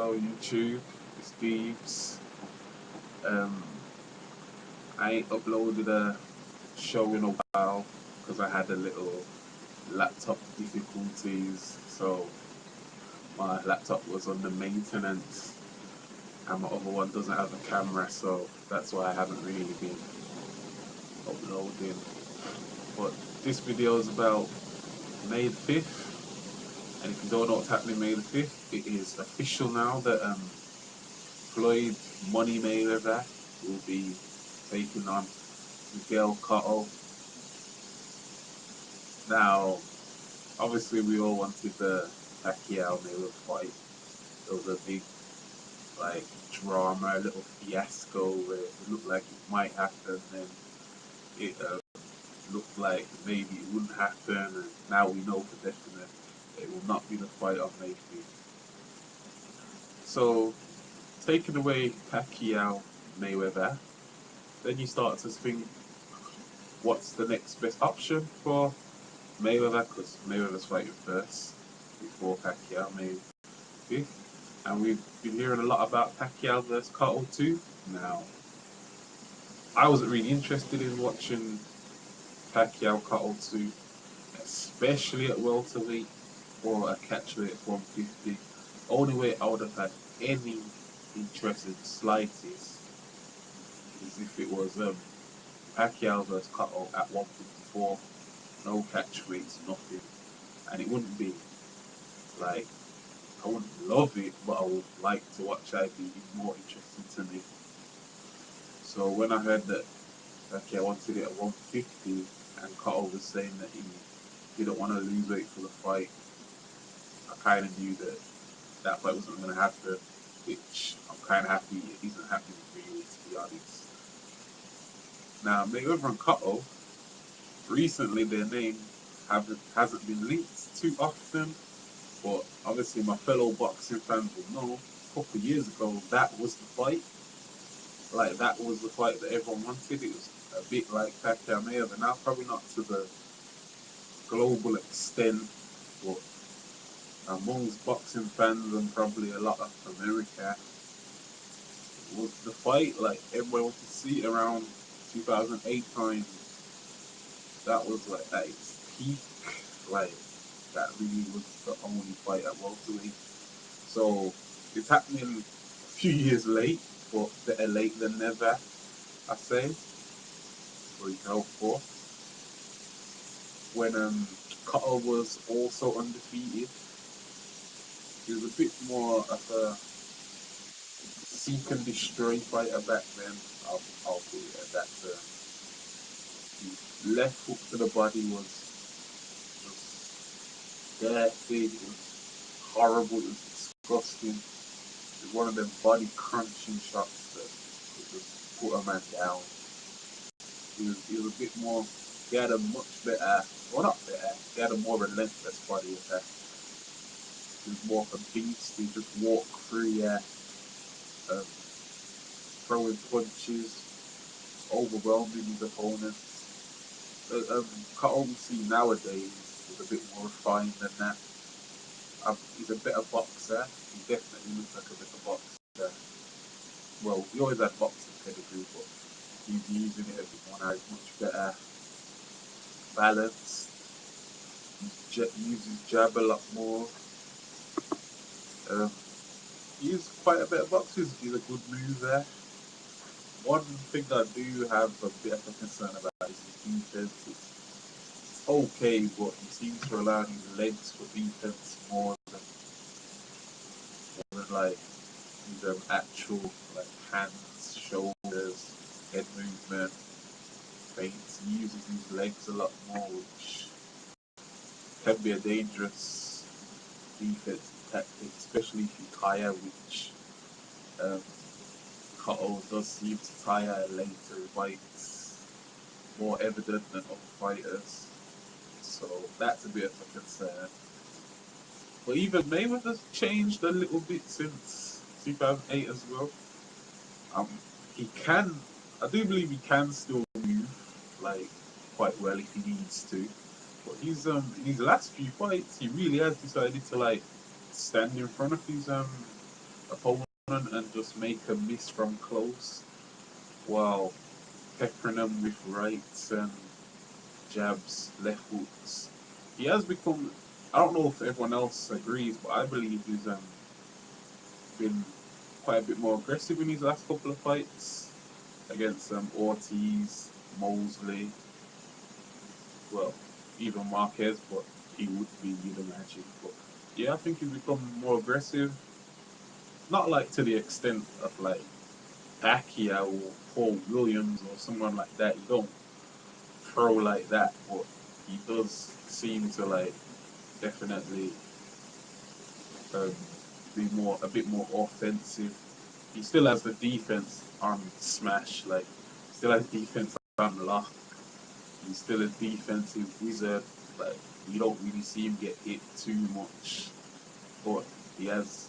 Hello YouTube, it's Deebz. Um, I ain't uploaded a show in a while because I had a little laptop difficulties. So my laptop was under maintenance and my other one doesn't have a camera, so that's why I haven't really been uploading. But this video is about May the 5th, and if you don't know what's happening May the 5th, it is official now that Floyd Money Mayweather will be taking on Miguel Cotto. Now, obviously, we all wanted the Pacquiao Mayweather fight. There was a big, drama, a little fiasco where it looked like it might happen, and it looked like maybe it wouldn't happen, and now we know for definite it will not be the fight of May 5th. So, taking away Pacquiao Mayweather, then you start to think, what's the next best option for Mayweather? Because Mayweather's fighting first before Pacquiao May 5th, and we've been hearing a lot about Pacquiao versus Cotto too. Now, I wasn't really interested in watching Pacquiao Cotto 2, especially at welterweight or a catchweight at 150. Only way I would have had any interest in the slightest is if it was Pacquiao versus Cotto at 154, no catchweights, nothing, and it wouldn't be like, I wouldn't love it, but I would like to watch it. It'd be more interesting to me. So when I heard that Pacquiao wanted it at 150 and Cotto was saying that he didn't want to lose weight for the fight, I kind of knew that that fight wasn't going to happen, which I'm kind of happy it isn't happening really, to be honest. Now, Mayweather and Cotto, recently their name hasn't been linked too often, but obviously my fellow boxing fans will know, a couple of years ago, that was the fight. Like, that was the fight that everyone wanted. It was a bit like Pacquiao Mayweather. Now, probably not to the global extent, but amongst boxing fans and probably a lot of America, it was the fight. Like, everyone wanted to see it around 2008 time. That was like at its peak. Like, that really was the only fight at welterweight. So it's happening a few years late, but better late than never, I say. Or you can hope for. When Cotto was also undefeated, he was a bit more of a seek and destroy fighter back then. I'll put it at that term. His left hook to the body was just dirty, it was horrible, it was disgusting. It was one of them body crunching shots that could just put a man down. He was a bit more, he had a much better, well not better, he had a more relentless body attack. He was more of a beast, he just walked through throwing punches, overwhelming his opponents. Cotto we see nowadays is a bit more refined than that. He's a better boxer, he definitely looks like a better boxer. Well, he always had boxing pedigree, but he's using it a bit more now. He's much better balanced. He uses jab a lot more. He's quite a better boxer. He's a good mover. One thing I do have a bit of a concern about is his defense. It's okay, but he seems to rely on his legs for defense more than like his actual hands, shoulders, head movement, feints. He uses his legs a lot more, which can be a dangerous defensive tactic, especially if you tire, which Cotto does seem to tire later fights, more evident than other fighters. So that's a bit of a concern. But even Mayweather's changed a little bit since 2008 as well. He can, I do believe he can still move quite well if he needs to. But he's in his last few fights, he really has decided to stand in front of his opponent and just make a miss from close while peppering them with rights and jabs, left hooks. He has become, I don't know if everyone else agrees, but I believe he's been quite a bit more aggressive in his last couple of fights against Ortiz, Mosley, well, even Marquez, but he would be, you'd imagine. But yeah, I think he's become more aggressive. Not like to the extent of like Pacquiao or Paul Williams or someone like that. You don't throw like that, but he does seem to like definitely um, be a bit more offensive. He still has the defense on smash, like still has defense on lock. He's still a defensive wizard. Like you don't really see him get hit too much, but he has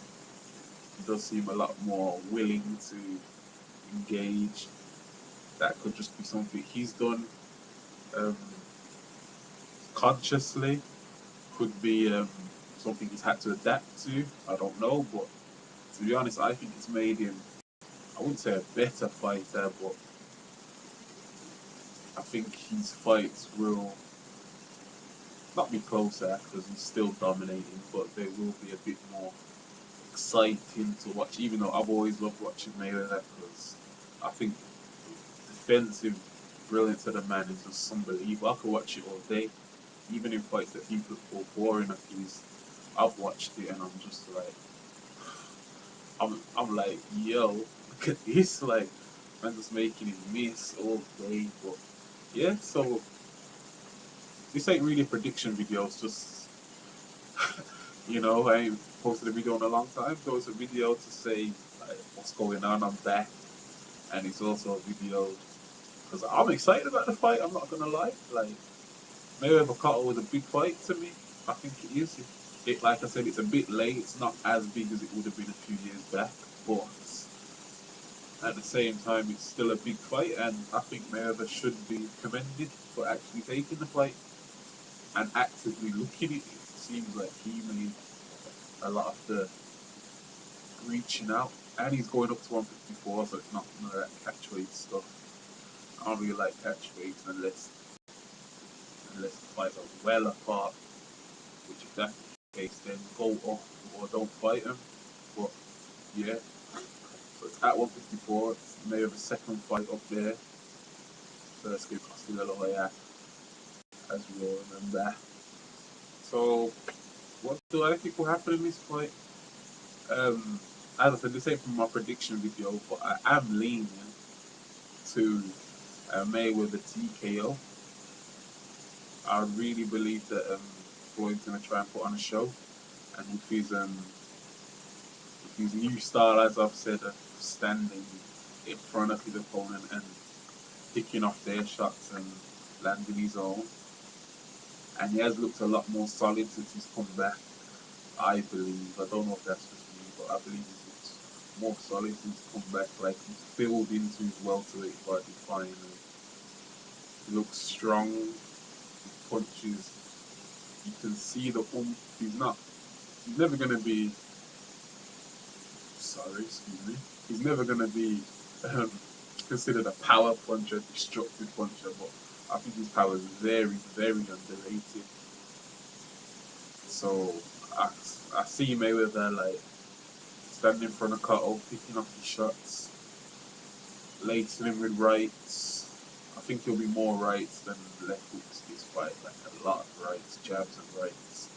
he does seem a lot more willing to engage. That could just be something he's done um, consciously. Could be something he's had to adapt to. I don't know, but to be honest, I think it's made him, I wouldn't say a better fighter, but I think his fights will not be closer because he's still dominating, but they will be a bit more exciting to watch. Even though I've always loved watching Mayweather because I think defensive brilliance of the man is just unbelievable. I could watch it all day, even in fights that people call boring of his. I've watched it and I'm just like, I'm like, yo, look at this, like, man just making him miss all day. But yeah, so this ain't really a prediction video, it's just, I ain't posted a video in a long time, so it's a video to say like, what's going on, I'm back. And it's also a video because I'm excited about the fight, I'm not gonna lie. Like, Mayweather Cotto was a big fight to me. I think it is. Like I said, it's a bit late. It's not as big as it would have been a few years back, but at the same time, it's still a big fight, and I think Mayweather should be commended for actually taking the fight and actively looking at it. It seems like he made a lot of the reaching out, and he's going up to 154, so it's not none of that catchweight stuff. I don't really like catchweights unless the fights are well apart. Which if that's the case, then go off or don't fight him. But yeah, so it's at 154. It's Mayweather's second fight up there. First game Costa La Hoya, as we all remember. So what do I think will happen in this fight? As I said, this ain't from my prediction video, but I am leaning to Mayweather TKO. I really believe that Floyd's going to try and put on a show, and with his new style, as I've said, of standing in front of his opponent and picking off their shots and landing his own. And he has looked a lot more solid since he's come back, I believe. I don't know if that's just me, but I believe he's looked more solid since he's come back. Like, he's filled into his welterweight body finally. He looks strong, his punches, you can see the oomph. He's never going to be, he's never going to be um, considered a power puncher, destructive puncher, but I think his power is very, very underrated. So I see Mayweather like standing in front of Cotto, picking off his shots, lacing him with rights. I think he'll be more rights than left hooks this fight, like a lot of rights, jabs and rights.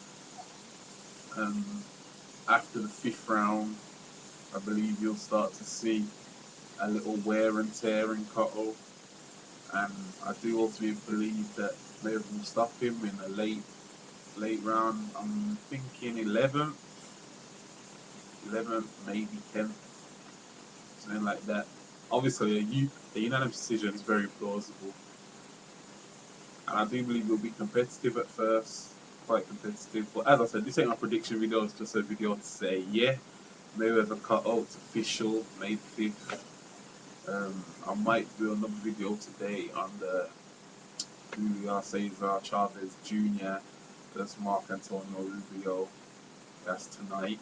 After the 5th round, I believe you'll start to see a little wear and tear in Cotto. And I do ultimately believe that Mayweather will stop him in a late round. I'm thinking 11th, maybe 10th, something like that. Obviously, a unanimous decision is very plausible. And I do believe it'll be competitive at first, quite competitive. But as I said, this ain't my prediction video, it's just a video to say, yeah, Mayweather Cotto, it's official, May 5th. I might do another video today on the Julio Cesar Chavez Jr. versus Marc Antonio Rubio. That's tonight.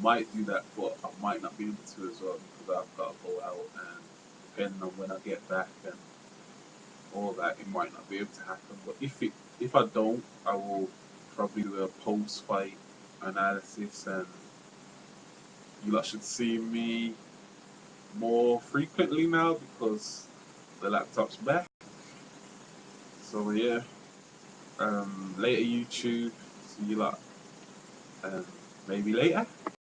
might do that, but I might not be able to as well because I've got to go out, and depending on when I get back and all that, it might not be able to happen. But if I don't, I will probably do a post fight analysis, and you lot should see me more frequently now because the laptop's back. So yeah, later YouTube. See you lot. Maybe later.